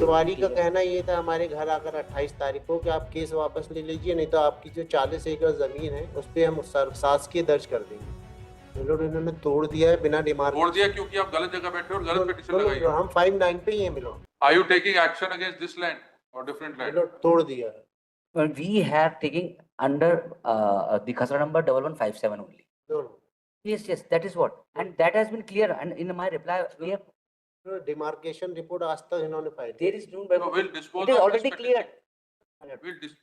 पटवारी का कहना ये था हमारे घर आकर 28 तारीख को कि आप केस वापस ले लीजिए, नहीं तो आपकी जो 40 एकड़ जमीन है उस पे हम शासकीय दर्ज कर देंगे। मिलोड इन्होंने तोड़ दिया है बिना डिमार्केशन। तोड़ दिया क्योंकि आप गलत जगह बैठे हो और गलत पिटीशन लगाई है। हम 59 पे ही है milord. Are you taking action against this land or different land? Milord तोड़ दिया है। Well, we have taken under the Khasra number 1157 only. दोनों Yes, yes, that is what, and that has been clear. And in my reply, we have demarcation report आज तक इन्होंने file there is no. No, we'll dispose It is of already this cleared. petition.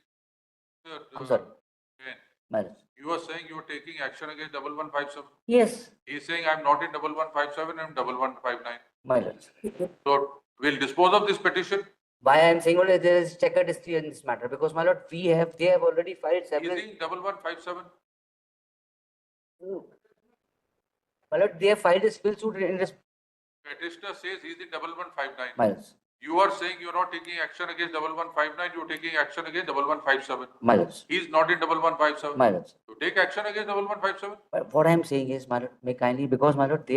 We'll I'm sorry. again, My you are saying you are taking action against 1157. yes, He is saying I'm not in 1157, I'm 1159. my lord. So we'll dispose of this petition. Why I am saying only there is checkered history in this matter, because my lord, they have already filed several. Is he in 1157? My lord, they have filed a civil suit in this. Petitioner says he's in 1159. My lord. You are saying you are not taking action against 1159, you are taking action against 1157. My lord. He is not in 1157. My lord. You take action against 1157. What I am saying is, my lord, may kindly, because my lord,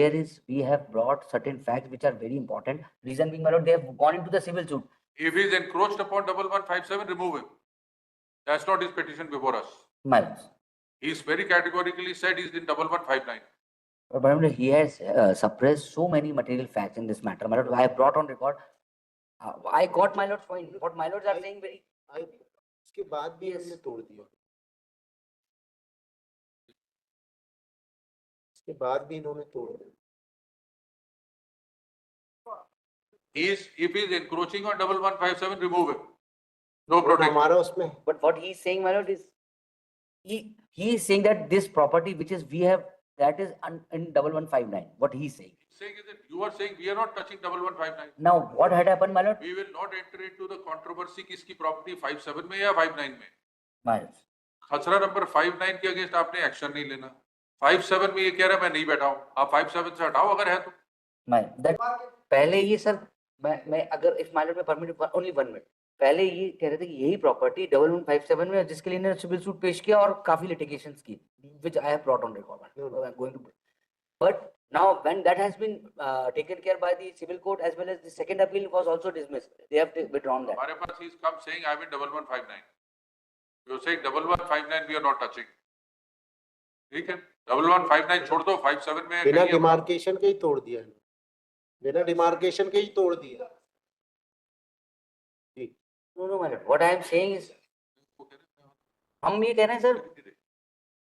we have brought certain facts which are very important. Reason being, my lord, they have gone into the civil suit. If he is encroached upon 1157, remove him. That's not his petition before us. My lord. He is very categorically said he is in 1159. But my lord, he has suppressed so many material facts in this matter. My lord, I have brought on record. I got my lord's point. What my lords are saying very. उसके बाद भी हमने तोड़ दिया। उसके बाद भी इन्होंने तोड़ दिया। If he is encroaching on 1157, remove him. No protection. हमारा उसमें। But what he is saying, my lord, is he is saying that this property which is we have, that is in 1159. What he is saying. Saying is that you are saying we are not touching 1159. Now what had happened, my lord? We will not enter into the controversy किसकी property 57 में या 59 में. My lord. खसरा number 59 के against आपने action नहीं लेना. 57 में ये कह रहा है मैं नहीं बैठा हूँ. आप 57 से हटाओ अगर है तो. My that पहले ये सर मैं अगर if my lord में permit only 1 minute. पहले ये कह रहे थे कि यही प्रॉपर्टी 1157 में जिसके लिए इन्होंने सिविल सूट पेश किया और काफी लिटिगेशंस की, which I have brought on record. Going to, but now when that has been taken care by the civil court as well as the second appeal was also dismissed, they have withdrawn that. हमारे पास he is come saying I am in 1159. You are saying 1159 we are not touching. ठीक है, 1159 छोड़ दो, 57 में बिना demarcation के ही तोड़ दिया है, बिना डिमार्केशन के ही तोड़ दिया। No, my lord. What I am saying is, हम ये कह रहे हैं सर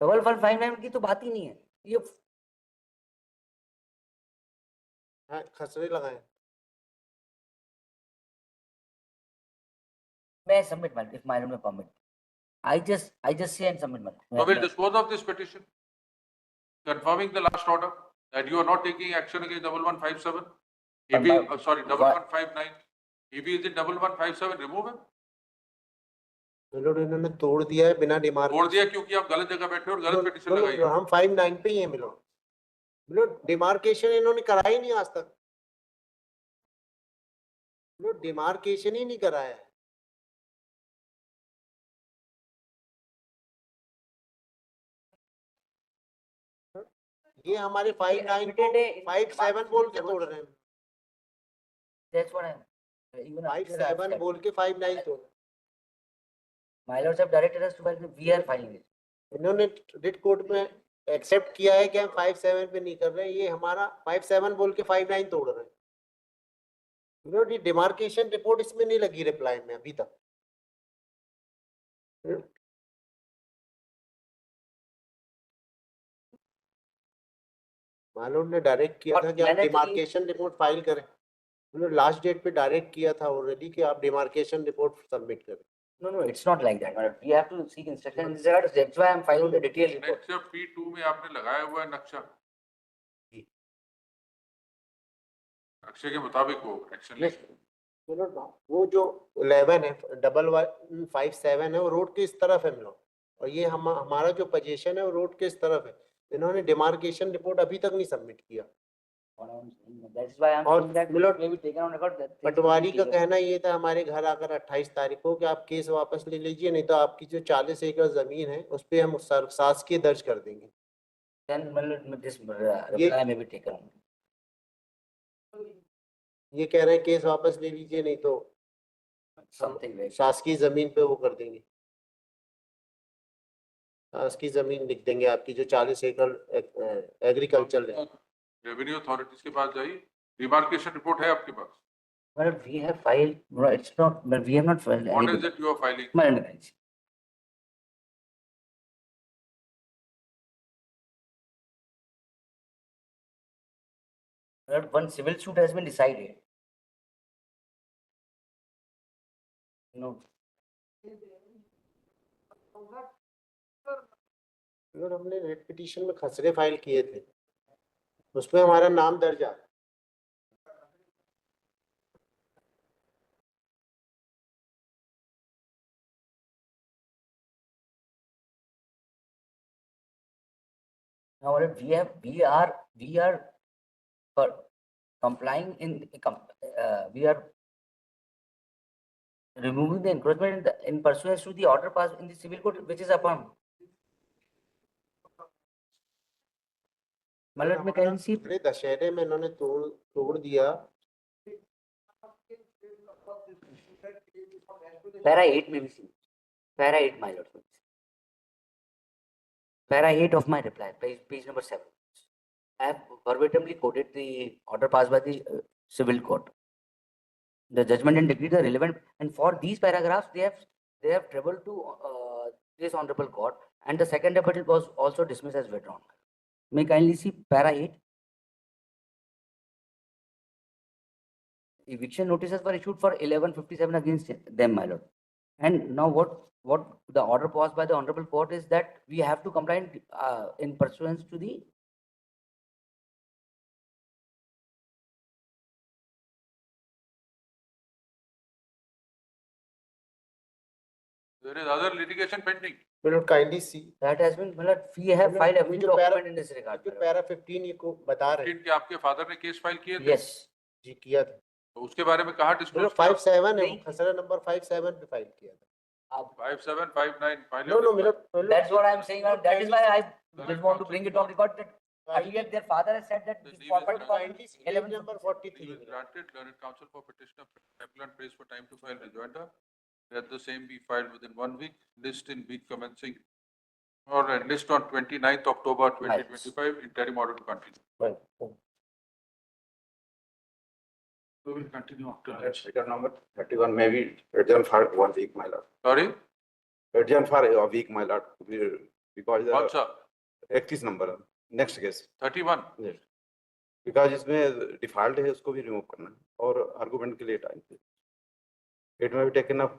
1159 की तो बात ही नहीं है, ये खसरे लगाए। मैं submit my, if my lord may permit. I just say and submit my. So we'll dispose of this petition, confirming the last order that you are not taking action against 1157. If he, sorry, 1159. If he is in 1157, remove him. Milord इन्होंने तोड़ दिया है बिना demarcation. तोड़ दिया क्योंकि आप गलत जगह बैठे हो और गलत पिटीशन लगाई है। हम 59 पे ही हैं मिलोड। मिलोड डिमार्केशन इन्होंने करा ही नहीं आज तक। मिलोड डिमार्केशन ही नहीं कराया है। ये हमारे 59 को 57 बोल के तोड़ रहे हैं। That's what I am. Even 57 बोल के 59 तोड़। My lords have directed us to file. We are filing it. इन्होंने रिट कोर्ट में एक्सेप्ट किया है कि हम 57 पे नहीं कर रहे हैं, ये हमारा 57 बोल के 59 तोड़ रहे हैं। मिलोड डिमार्केशन रिपोर्ट इसमें नहीं लगी रिप्लाई में अभी तक। मालूम ने डायरेक्ट किया था कि आप डिमार्केशन रिपोर्ट फाइल करें। उन्होंने लास्ट डेट पे डायरेक्ट किया था ऑलरेडी कि आप डिमार्केशन रिपोर्ट सबमिट करें। No, it's not like that. We have to seek instruction. That's why I'm filing the detailed report. Except P2 में आपने लगाया हुआ है नक्शा, नक्शे के मुताबिक वो एक्शन ले। वो जो 11 है 1157 है वो रोड के इस तरफ है हम लोग, और ये हमारा जो पोजीशन है वो रोड के इस तरफ है। इन्होंने डिमार्केशन रिपोर्ट अभी तक नहीं सबमिट किया। पटवारी का कहना ये था हमारे घर आकर 28 तारीख को कि आप केस वापस ले लीजिए, नहीं तो आपकी जो 40 एकड़ जमीन है उस पे हम शासकीय दर्ज कर देंगे। ये कह रहे हैं केस वापस ले लीजिए, नहीं तो something like शासकीय जमीन पे वो कर देंगे, शासकीय जमीन लिख देंगे आपकी जो 40 एकड़ एग्रीकल्चर है। रेवेन्यू अथॉरिटीज के पास जाइए, डिमार्केशन रिपोर्ट है आपके पास? well, we have filed, no, it's not, but we have not filed What any. is it you are filing? My understanding. But one civil suit has been decided. No, अगर हमने rate petition में खसरे file किए थे, उसमें हमारा नाम दर्ज है। now what we are for complying we are removing the encroachment in pursuance to the order passed in the civil court, which is upon. मतलब में कहीं सी अरे दशहरे में इन्होंने तोड़ दिया। para 8 में भी सी para 8 my lord, para 8 of my reply, page number 7. I have verbatimly quoted the order passed by the civil court. The judgment and decree are relevant, and for these paragraphs they have traveled to this honorable court, and the second appeal was also dismissed as withdrawn. May kindly see para 8. Eviction notices were issued for 1157 against them, my lord. And now what the order passed by the honorable court is that we have to comply in pursuance to the There is other litigation pending. Will kindly see that has been, my lord, we have मतलब filed ये every जो para- document in this regard. जो my lord. Para 15 ये को बता रहे हैं लेकिन क्या आपके फादर ने केस फाइल किए थे? Yes. जी किया था। तो उसके बारे में कहाँ मतलब डिस्क्लोज 57 है, वो नहीं। खसरा नंबर 57 पे फाइल किया था। 5759 फाइल? नो मतलब That's what I am saying, madam. That is why I just want to bring it on record that earlier their father has said that this property was kindly see page 11 number Leave 43 is granted, learned counsel for petitioner, appellant prays for time to file rejoinder. Let the same be filed within 1 week, list in week commencing, or list on 29th October 2025, interim order to continue. Right. We will continue after. Let's record number 31, maybe adjourn for 1 week, my lord. Sorry, Adjourn for a week, my lord, because कौन सा? 31 number, next case. 31? Yes. Because इसमें default है, उसको भी remove करना है और argument के लिए टाइम पे. It may be taken up